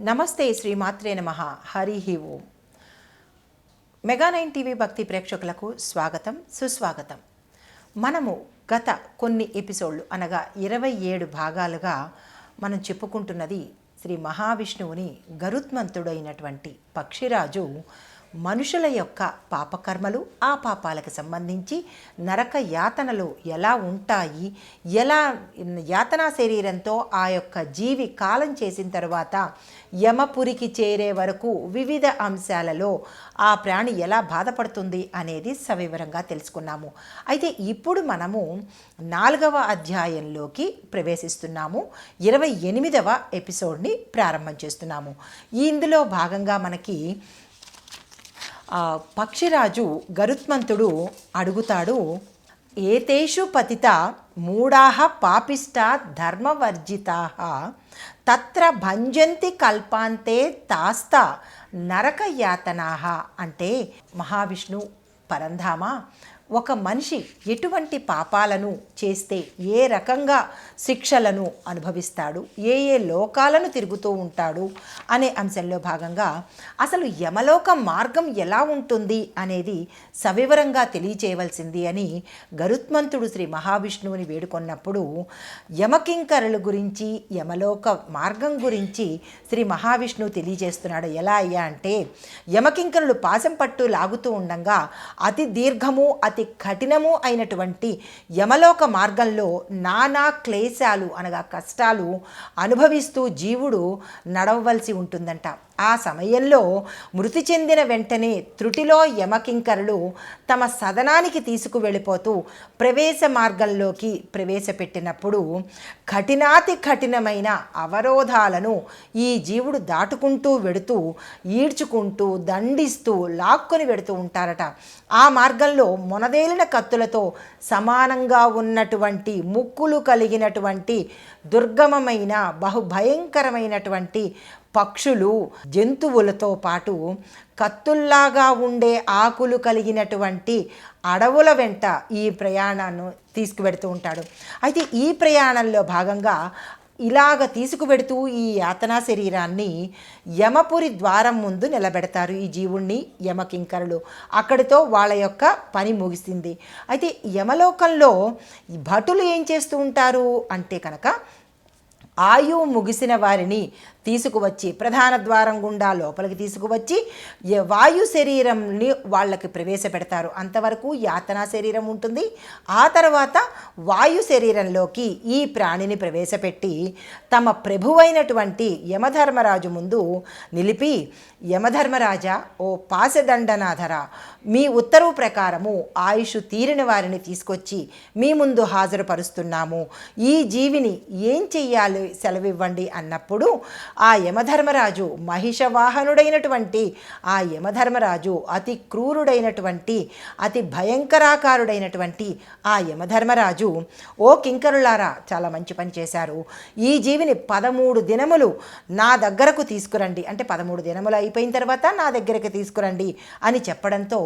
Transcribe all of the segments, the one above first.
నమస్తే శ్రీమాత్రే నమః. హరి ఓం. మెగా9 టీవీ భక్తి ప్రేక్షకులకు స్వాగతం, సుస్వాగతం. మనము గత కొన్ని ఎపిసోడ్లు అనగా 27 భాగాలుగా మనం చెప్పుకుంటున్నది శ్రీ మహావిష్ణువుని గరుత్మంతుడైనటువంటి పక్షిరాజు మనుషుల యొక్క పాపకర్మలు, ఆ పాపాలకు సంబంధించి నరక యాతనలు ఎలా ఉంటాయి, ఎలా యాతనా శరీరంతో ఆ యొక్క జీవి కాలం చేసిన తర్వాత యమపురికి చేరే వరకు వివిధ అంశాలలో ఆ ప్రాణి ఎలా బాధపడుతుంది అనేది సవివరంగా తెలుసుకున్నాము. అయితే ఇప్పుడు మనము 4వ అధ్యాయంలోకి ప్రవేశిస్తున్నాము. 28వ ఎపిసోడ్ని ప్రారంభం చేస్తున్నాము. ఇందులో భాగంగా మనకి పక్షిరాజు గరుత్మంతుడు అడుగుతాడు, ఏతేషు పతిత మూఢాః పాపిష్టా ధర్మవర్జితాః తత్ర భంజంతి కల్పాంతే తాస్తా నరకయాతనాః. అంటే మహావిష్ణు పరంధామ, ఒక మనిషి ఎటువంటి పాపాలను చేస్తే ఏ రకంగా శిక్షలను అనుభవిస్తాడు, ఏ లోకాలను తిరుగుతూ ఉంటాడు అనే అంశంలో భాగంగా అసలు యమలోక మార్గం ఎలా ఉంటుంది అనేది సవివరంగా తెలియచేయవలసింది అని గరుత్మంతుడు శ్రీ మహావిష్ణువుని వేడుకొన్నప్పుడు యమకింకరుల గురించి, యమలోక మార్గం గురించి శ్రీ మహావిష్ణువు తెలియజేస్తున్నాడు. ఎలా అయ్యా అంటే, యమకింకరులు పాశం పట్టు లాగుతూ ఉండగా అతి దీర్ఘము అతి కఠినము అయినటువంటి యమలోక మార్గంలో నానా క్లేశాలు అనగా కష్టాలు అనుభవిస్తూ జీవుడు నడవవలసి ఉంటుందంట. ఆ సమయంలో మృతి చెందిన వెంటనే త్రుటిలో యమకింకరులు తమ సదనానికి తీసుకువెళ్ళిపోతూ ప్రవేశ మార్గంలోకి ప్రవేశపెట్టినప్పుడు కఠినాతి కఠినమైన అవరోధాలను ఈ జీవుడు దాటుకుంటూ వెడుతూ, ఈడ్చుకుంటూ, దండిస్తూ, లాక్కొని వెడుతూ ఉంటారట. ఆ మార్గంలో మొనదేలిన కత్తులతో సమానంగా ఉన్నటువంటి ముక్కులు కలిగినటువంటి దుర్గమమైన బహుభయంకరమైనటువంటి పక్షులు, జంతువులతో పాటు కత్తుల్లాగా ఉండే ఆకులు కలిగినటువంటి అడవుల వెంట ఈ ప్రయాణాన్ని తీసుకువెడుతూ ఉంటాడు. అయితే ఈ ప్రయాణంలో భాగంగా ఇలాగ తీసుకువెడుతూ ఈ యాతనా శరీరాన్ని యమపురి ద్వారం ముందు నిలబెడతారు ఈ జీవుణ్ణి యమకింకరులు. అక్కడితో వాళ్ళ యొక్క పని ముగిసింది. అయితే యమలోకంలో భటులు ఏం చేస్తూ ఉంటారు అంటే కనుక, ఆయువు ముగిసిన వారిని తీసుకువచ్చి ప్రధాన ద్వారం గుండా లోపలికి తీసుకువచ్చి వాయు శరీరంని వాళ్ళకి ప్రవేశపెడతారు. అంతవరకు యాతనా శరీరం ఉంటుంది. ఆ తర్వాత వాయు శరీరంలోకి ఈ ప్రాణిని ప్రవేశపెట్టి తమ ప్రభువైనటువంటి యమధర్మరాజు ముందు నిలిపి, యమధర్మరాజా, ఓ పాశదండనాథర, మీ ఉత్తర్వు ప్రకారము ఆయుష్ తీరిన వారిని తీసుకొచ్చి మీ ముందు హాజరుపరుస్తున్నాము. ఈ జీవిని ఏం చెయ్యాలి సెలవివ్వండి అన్నప్పుడు ఆ యమధర్మరాజు, మహిషవాహనుడైనటువంటి ఆ యమధర్మరాజు, అతి క్రూరుడైనటువంటి అతి భయంకరాకారుడైనటువంటి ఆ యమధర్మరాజు, ఓ కింకరులారా, చాలా మంచి పని చేశారు. ఈ జీవిని 13 దినములు నా దగ్గరకు తీసుకురండి, అంటే 13 దినములు అయిపోయిన తర్వాత నా దగ్గరికి తీసుకురండి అని చెప్పడంతో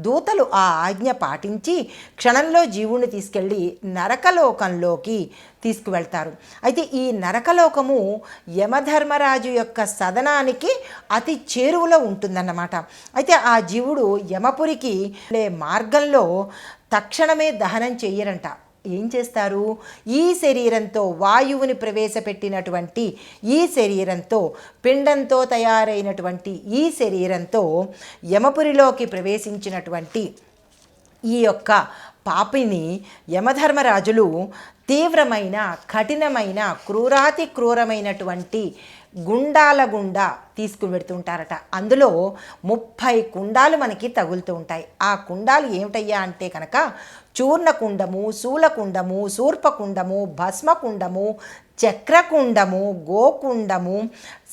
దూతలు ఆ ఆజ్ఞ పాటించి క్షణంలో జీవుణ్ణి తీసుకెళ్ళి నరకలోకంలోకి తీసుకువెళ్తారు. అయితే ఈ నరకలోకము యమధర్మరాజు యొక్క సదనానికి అతి చేరువలో ఉంటుందన్నమాట. అయితే ఆ జీవుడు యమపురికి మార్గంలో తక్షణమే దహనం చెయ్యరంట. ఏం చేస్తారు? ఈ శరీరంతో, వాయువుని ప్రవేశపెట్టినటువంటి ఈ శరీరంతో, పిండంతో తయారైనటువంటి ఈ శరీరంతో యమపురిలోకి ప్రవేశించినటువంటి ఈ యొక్క పాపిని యమధర్మరాజులు తీవ్రమైన, కఠినమైన, క్రూరాతి క్రూరమైనటువంటి గుండాల గుండా తీసుకువెడుతుంటారట. అందులో 30 కుండాలు మనకి తగులుతూ ఉంటాయి. ఆ కుండాలు ఏమిటయ్యా అంటే కనుక, చూర్ణకుండము, శూలకుండము, శూర్పకుండము, భస్మకుండము, చక్రకుండము, గోకుండము,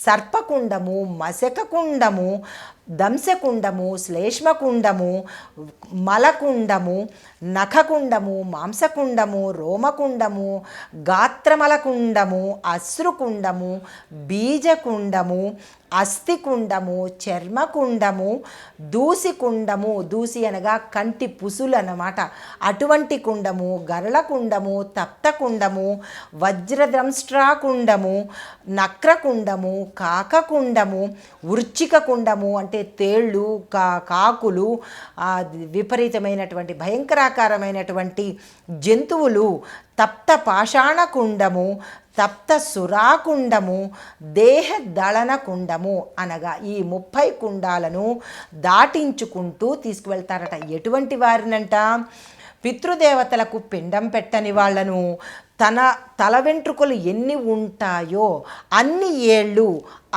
సర్పకుండము, మశకకుండము, దంశకుండము, శ్లేష్మకుండము, మలకుండము, నఖకుండము, మాంసకుండము, రోమకుండము, గాత్రమలకుండము, అశ్రుకుండము, బీజకుండము, అస్థికుండము, చర్మకుండము, దూసికుండము, దూసి అనగా కంటి పుసులు అన్నమాట. అటువంటి కుండము, గరళ కుండము, తప్త కుండము, వజ్రదంష్ట్రాకుండము, నక్రకుండము, కాకకుండము, వృచ్చిక కుండము అంటే తేళ్ళు, కాకులు, విపరీతమైనటువంటి భయంకరాకారమైనటువంటి జంతువులు, తప్త పాషాణ కుండము, తప్త సురాకుండము, దేహ దళన కుండము అనగా ఈ 30 కుండాలను దాటించుకుంటూ తీసుకువెళ్తారట. ఎటువంటి వారినంట? పితృదేవతలకు పిండం పెట్టని వాళ్లను, తల వెంట్రుకలు ఎన్ని ఉంటాయో అన్ని ఏళ్ళు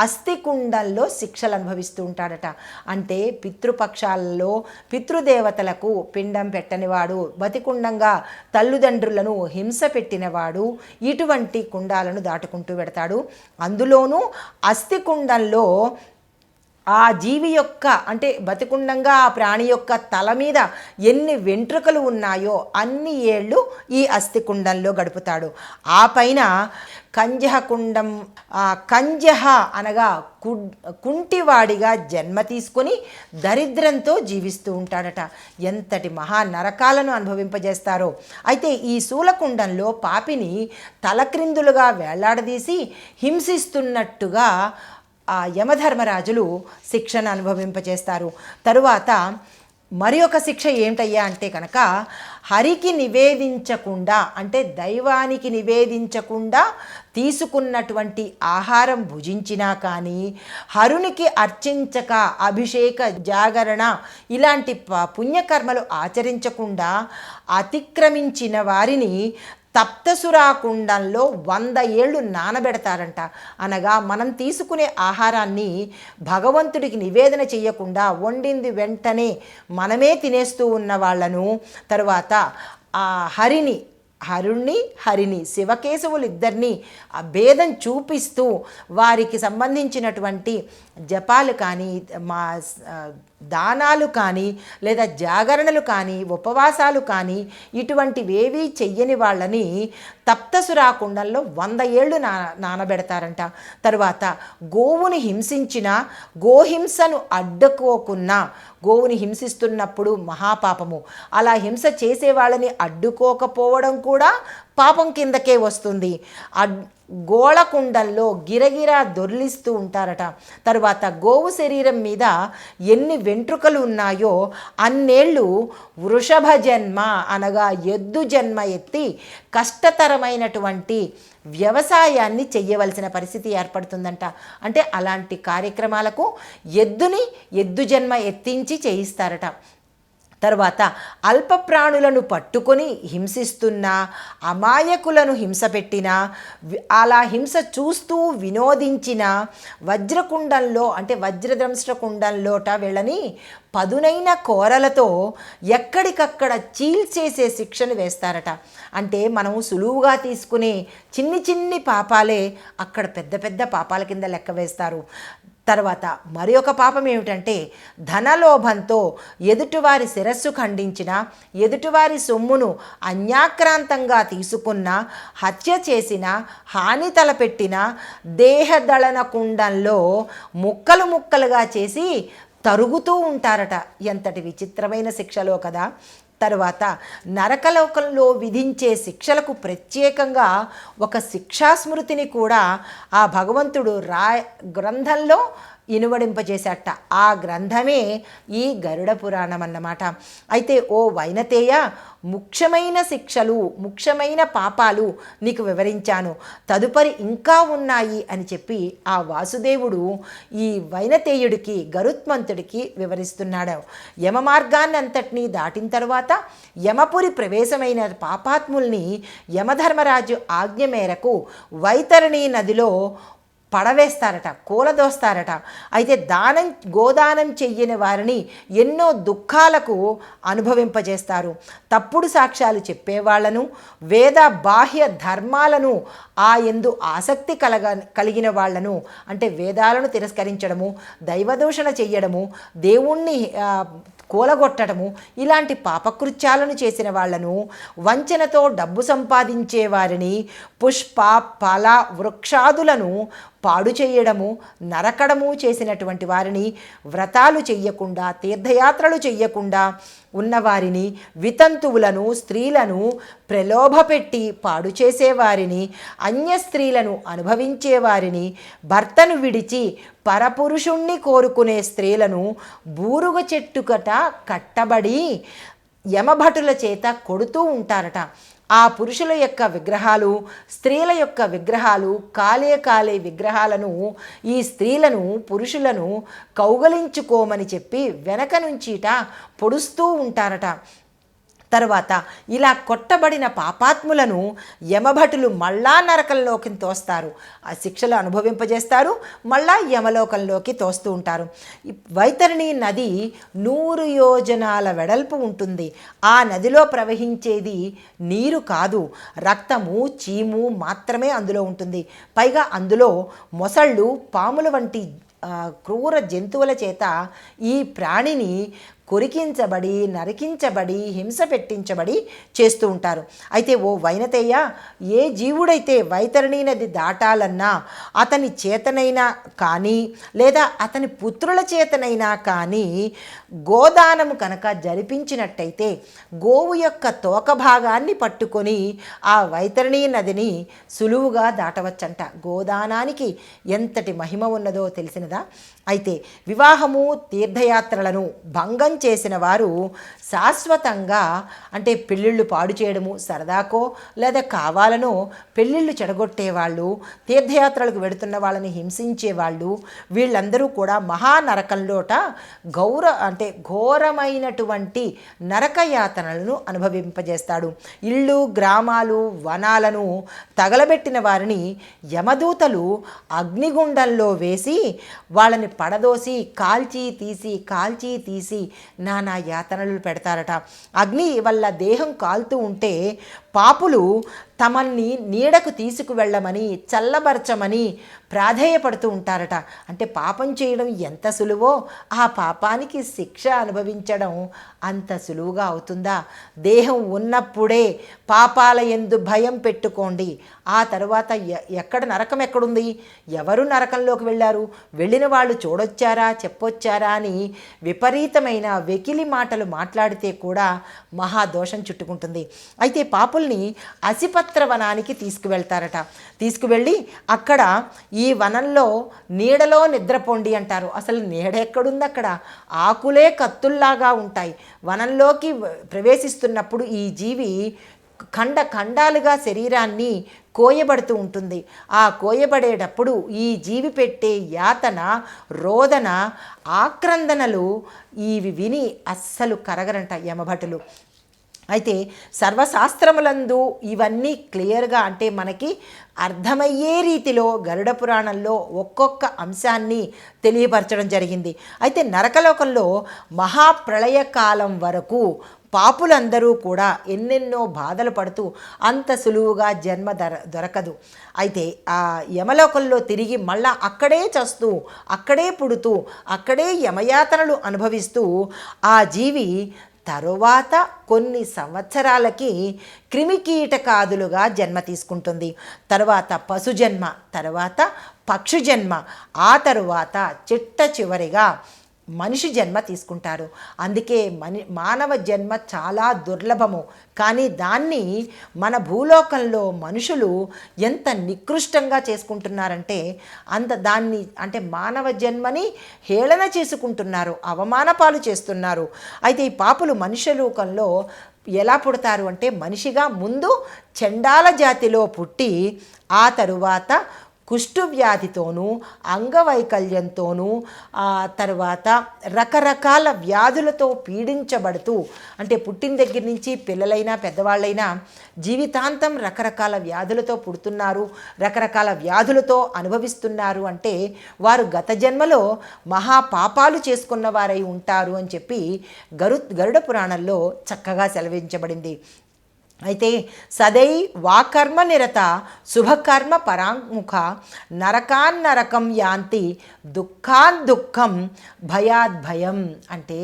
అస్థికుండంలో శిక్షలు అనుభవిస్తూ ఉంటాడట. అంటే పితృపక్షాలలో పితృదేవతలకు పిండం పెట్టనివాడు, బతికుండంగా తల్లిదండ్రులను హింస పెట్టినవాడు ఇటువంటి కుండాలను దాటుకుంటూ పెడతాడు. అందులోనూ అస్థికుండంలో ఆ జీవి యొక్క అంటే బతికుండంగా ఆ ప్రాణి యొక్క తల మీద ఎన్ని వెంట్రుకలు ఉన్నాయో అన్ని ఏళ్ళు ఈ అస్థికుండంలో గడుపుతాడు. ఆ పైన కంజహకుండం, కంజహ అనగా కుంటివాడిగా జన్మ తీసుకొని దరిద్రంతో జీవిస్తూ ఉంటాడట. ఎంతటి మహా నరకాలను అనుభవింపజేస్తారో. అయితే ఈ శూలకుండంలో పాపిని తలక్రిందులుగా వేళ్లాడదీసి హింసిస్తున్నట్టుగా ఆ యమధర్మరాజులు శిక్షను అనుభవింపచేస్తారు. తరువాత మరి ఒక శిక్ష ఏమిటయ్యా అంటే కనుక హరికి నివేదించకుండా అంటే దైవానికి నివేదించకుండా తీసుకున్నటువంటి ఆహారం భుజించినా కానీ, హరునికి అర్చించక అభిషేక, జాగరణ ఇలాంటి పుణ్యకర్మలు ఆచరించకుండా అతిక్రమించిన వారిని తప్తసురాకుండంలో 100 ఏళ్ళు నానబెడతారంట. అనగా మనం తీసుకునే ఆహారాన్ని భగవంతుడికి నివేదన చేయకుండా వండింది వెంటనే మనమే తినేస్తూ ఉన్న వాళ్ళను, తరువాత ఆ హరిని శివకేశవులిద్దరినీ ఆ భేదం చూపిస్తూ వారికి సంబంధించినటువంటి జపాలు కానీ, దానాలు కానీ, లేదా జాగరణలు కానీ, ఉపవాసాలు కానీ ఇటువంటివేవీ చెయ్యని వాళ్ళని తప్తసురాకుండంలో 100 ఏళ్ళు నానబెడతారంట. తరువాత గోవుని హింసించిన, గోహింసను అడ్డుకోకున్నా, గోవుని హింసిస్తున్నప్పుడు మహాపాపము, అలా హింస చేసే వాళ్ళని అడ్డుకోకపోవడం కూడా పాపం కిందకే వస్తుంది. గోళకుండంలో గిరగిరా దొర్లిస్తూ ఉంటారట. తరువాత గోవు శరీరం మీద ఎన్ని వెంట్రుకలు ఉన్నాయో అన్నేళ్ళు వృషభ జన్మ అనగా ఎద్దు జన్మ ఎత్తి కష్టతరమైనటువంటి వ్యవసాయాన్ని చెయ్యవలసిన పరిస్థితి ఏర్పడుతుందంట. అంటే అలాంటి కార్యక్రమాలకు ఎద్దు జన్మ ఎత్తించి చేయిస్తారట. తర్వాత అల్ప ప్రాణులను పట్టుకొని హింసిస్తున్నా, అమాయకులను హింస పెట్టినా, అలా హింస చూస్తూ వినోదించిన వజ్రకుండంలో అంటే వజ్రదంష్ట్రకుండంలోట వీళ్ళని పదునైన కోరలతో ఎక్కడికక్కడ చీల్చేసే శిక్షను వేస్తారట. అంటే మనం సులువుగా తీసుకునే చిన్ని పాపాలే అక్కడ పెద్ద పెద్ద పాపాల కింద లెక్క వేస్తారు. తర్వాత మరి ఒక పాపం ఏమిటంటే ధనలోభంతో ఎదుటివారి శిరస్సు ఖండించిన, ఎదుటివారి సొమ్మును అన్యాక్రాంతంగా తీసుకున్న, హత్య చేసిన, హాని తలపెట్టిన దేహదళన కుండంలో ముక్కలు ముక్కలుగా చేసి తరుగుతూ ఉంటారట. ఎంతటి విచిత్రమైన శిక్షలో కదా. తరువాత నరకలోకంలో విధించే శిక్షలకు ప్రత్యేకంగా ఒక శిక్షాస్మృతిని కూడా ఆ భగవంతుడు గ్రంథంలో ఇనువడింపజేశాట. ఆ గ్రంథమే ఈ గరుడ పురాణం అన్నమాట. అయితే ఓ వైనతేయ, ముఖ్యమైన శిక్షలు, ముఖ్యమైన పాపాలు నీకు వివరించాను, తదుపరి ఇంకా ఉన్నాయి అని చెప్పి ఆ వాసుదేవుడు ఈ వైనతేయుడికి, గరుత్మంతుడికి వివరిస్తున్నాడు. యమ మార్గాన్ని అంతటినీ దాటిన తర్వాత యమపురి ప్రవేశమైన పాపాత్ముల్ని యమధర్మరాజు ఆజ్ఞ మేరకు వైతరణి నదిలో పడవేస్తారట, కూలదోస్తారట. అయితే గోదానం చెయ్యని వారిని ఎన్నో దుఃఖాలకు అనుభవింపజేస్తారు. తప్పుడు సాక్ష్యాలు చెప్పేవాళ్లను, వేద బాహ్య ధర్మాలను యందు ఆసక్తి కలిగిన వాళ్లను అంటే వేదాలను తిరస్కరించడము, దైవదూషణ చెయ్యడము, దేవుణ్ణి కూలగొట్టడము ఇలాంటి పాపకృత్యాలను చేసిన వాళ్లను, వంచనతో డబ్బు సంపాదించే వారిని, పుష్ప ఫల వృక్షాదులను పాడు చేయడము, నరకడము చేసినటువంటి వారిని, వ్రతాలు చెయ్యకుండా తీర్థయాత్రలు చెయ్యకుండా ఉన్నవారిని, వితంతువులను స్త్రీలను ప్రలోభపెట్టి పాడు చేసేవారిని, అన్య స్త్రీలను అనుభవించేవారిని, భర్తను విడిచి పరపురుషుణ్ణి కోరుకునే స్త్రీలను బూరుగ చెట్టుకట కట్టబడి యమభటుల చేత కొడుతూ ఉంటారట. ఆ పురుషుల యొక్క విగ్రహాలు, స్త్రీల యొక్క విగ్రహాలు, కాలే విగ్రహాలను ఈ స్త్రీలను పురుషులను కౌగలించుకోమని చెప్పి వెనక నుంచిట పొడుస్తూ ఉంటారట. తర్వాత ఇలా కొట్టబడిన పాపాత్ములను యమభటులు మళ్ళా నరకంలోకి తోస్తారు, ఆ శిక్షలు అనుభవింపజేస్తారు, మళ్ళా యమలోకంలోకి తోస్తూ ఉంటారు. వైతరణి నది 100 యోజనాల వెడల్పు ఉంటుంది. ఆ నదిలో ప్రవహించేది నీరు కాదు, రక్తము, చీము మాత్రమే అందులో ఉంటుంది. పైగా అందులో మొసళ్ళు, పాముల వంటి క్రూర జంతువుల చేత ఈ ప్రాణిని కొరికించబడి, నరికించబడి, హింస పెట్టించబడి చేస్తూ ఉంటారు. అయితే ఓ వైనతేయ, ఏ జీవుడైతే వైతరణి నది దాటాలన్నా అతని చేతనైనా కానీ లేదా అతని పుత్రుల చేతనైనా కానీ గోదానము కనుక జరిపించినట్టయితే గోవు యొక్క తోక భాగాన్ని పట్టుకొని ఆ వైతరణి నదిని సులువుగా దాటవచ్చంట. గోదానానికి ఎంతటి మహిమ ఉన్నదో తెలిసినదా? అయితే వివాహము, తీర్థయాత్రలను భంగం చేసిన వారు శాశ్వతంగా, అంటే పెళ్ళిళ్ళు పాడు చేయడము, సరదాకో లేదా కావాలనో పెళ్ళిళ్ళు చెడగొట్టేవాళ్ళు, తీర్థయాత్రలకు వెడుతున్న వాళ్ళని హింసించేవాళ్ళు, వీళ్ళందరూ కూడా మహానరకంలోట ఘోరమైనటువంటి నరకయాతనలను అనుభవింపజేస్తాడు. ఇళ్ళు, గ్రామాలు, వనాలను తగలబెట్టిన వారిని యమదూతలు అగ్నిగుండంలో వేసి వాళ్ళని పడదోసి కాల్చి తీసి నానా యాతనలు పెడతారట. అగ్ని వల్ల దేహం కాలుతూ ఉంటే పాపులు తమల్ని నీడకు తీసుకువెళ్ళమని, చల్లబరచమని ప్రాధేయపడుతూ ఉంటారట. అంటే పాపం చేయడం ఎంత సులువో ఆ పాపానికి శిక్ష అనుభవించడం అంత సులువుగా అవుతుందా? దేహం ఉన్నప్పుడే పాపాల యందు భయం పెట్టుకోండి. ఆ తర్వాత ఎక్కడ నరకం ఎక్కడుంది? ఎవరు నరకంలోకి వెళ్ళారు? వెళ్ళిన వాళ్ళు చూడొచ్చారా, చెప్పొచ్చారా అని విపరీతమైన వెకిలి మాటలు మాట్లాడితే కూడా మహాదోషం చుట్టుకుంటుంది. అయితే పాపుల్ని అసిపత్ర వనానికి తీసుకువెళ్తారట. తీసుకువెళ్ళి అక్కడ ఈ వనంలో నీడలో నిద్రపోండి అంటారు. అసలు నీడ ఎక్కడుంది? అక్కడ ఆకులే కత్తుల్లాగా ఉంటాయి. వనంలోకి ప్రవేశిస్తున్నప్పుడు ఈ జీవి ఖండాలుగా శరీరాన్ని కోయబడుతూ ఉంటుంది. ఆ కోయబడేటప్పుడు ఈ జీవి పెట్టే యాతన, రోదన, ఆక్రందనలు ఇవి విని అస్సలు కరగరంట యమభటులు. అయితే సర్వశాస్త్రములందు ఇవన్నీ క్లియర్గా, అంటే మనకి అర్థమయ్యే రీతిలో గరుడ పురాణంలో ఒక్కొక్క అంశాన్ని తెలియపరచడం జరిగింది. అయితే నరకలోకంలో మహాప్రళయకాలం వరకు పాపులందరూ కూడా ఎన్నెన్నో బాధలు పడుతూ అంత సులువుగా జన్మ దొరకదు. అయితే ఆ యమలోకంలో తిరిగి మళ్ళా అక్కడే చస్తూ, అక్కడే పుడుతూ, అక్కడే యమయాతనలు అనుభవిస్తూ ఆ జీవి తరువాత కొన్ని సంవత్సరాలకి క్రిమికీటకాదులుగా జన్మ తీసుకుంటుంది. తర్వాత పశుజన్మ, తర్వాత పక్షుజన్మ, ఆ తరువాత చివరిగా మనిషి జన్మ తీసుకుంటారు. అందుకే మానవ జన్మ చాలా దుర్లభము. కానీ దాన్ని మన భూలోకంలో మనుషులు ఎంత నికృష్టంగా చేసుకుంటున్నారంటే దాన్ని మానవ జన్మని హేళన చేసుకుంటున్నారు, అవమానపాలు చేస్తున్నారు. అయితే ఈ పాపులు మనుష్య లోకంలో ఎలా పుడతారు అంటే మనిషిగా ముందు చండాల జాతిలో పుట్టి ఆ తరువాత కుష్ఠవ్యాధితోనూ, అంగవైకల్యంతోనూ, తర్వాత రకరకాల వ్యాధులతో పీడించబడుతూ, అంటే పుట్టిన దగ్గర నుంచి పిల్లలైనా పెద్దవాళ్ళైనా జీవితాంతం రకరకాల వ్యాధులతో పుడుతున్నారు, రకరకాల వ్యాధులతో అనుభవిస్తున్నారు. అంటే వారు గత జన్మలో మహాపాపాలు చేసుకున్న వారై ఉంటారు అని చెప్పి గరుడ పురాణంలో చక్కగా సెలవించబడింది. అయితే సదై వాకర్మ నిరత శుభకర్మ పరాంముఖ నరకాన్నరకం యాంతి దుఃఖాన్ దుఃఖం భయాద్భయం. అంటే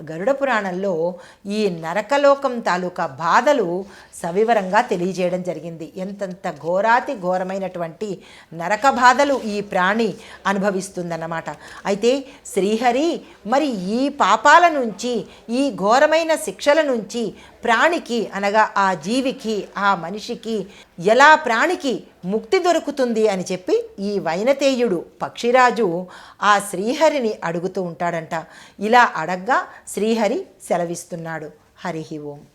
గరుడ పురాణంలో ఈ నరకలోకం తాలూకా బాధలు సవివరంగా తెలియజేయడం జరిగింది. ఎంతంత ఘోరాతి ఘోరమైనటువంటి నరక బాధలు ఈ ప్రాణి అనుభవిస్తుందన్నమాట. అయితే శ్రీహరి మరి ఈ పాపాల నుంచి, ఈ ఘోరమైన శిక్షల నుంచి ప్రాణికి అనగా ఆ జీవికి, ఆ మనిషికి ఎలా ప్రాణికి ముక్తి దొరుకుతుంది అని చెప్పి ఈ వైనతేయుడు పక్షిరాజు ఆ శ్రీహరిని అడుగుతూ ఉంటాడంట. ఇలా అడగ్గా శ్రీహరి సెలవిస్తున్నాడు. హరి ఓం.